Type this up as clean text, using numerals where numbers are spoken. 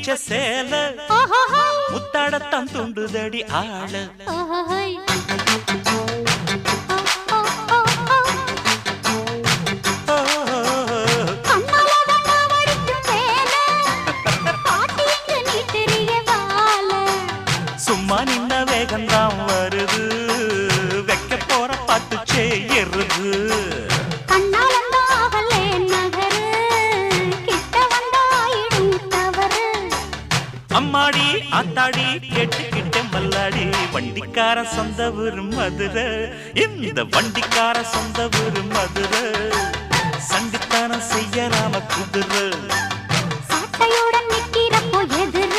வச்ச சேல முத்தாடத்தான் துண்டுதடி ஆள சும்மா நின்ன வேகந்தான் வருது வைக்க போற பாட்டு செய்யறது அம்மாடி ஆத்தாடி கேட்டுக்கிட்ட மல்லாடி வண்டிக்கார சொந்த ஊரு மதுரை இந்த வண்டிக்கார சொந்த ஊரு மதுரை சண்டித்தானம் செய்யலாம குதிரை சாட்டையுடன் நிக்கிறப்போ எதிர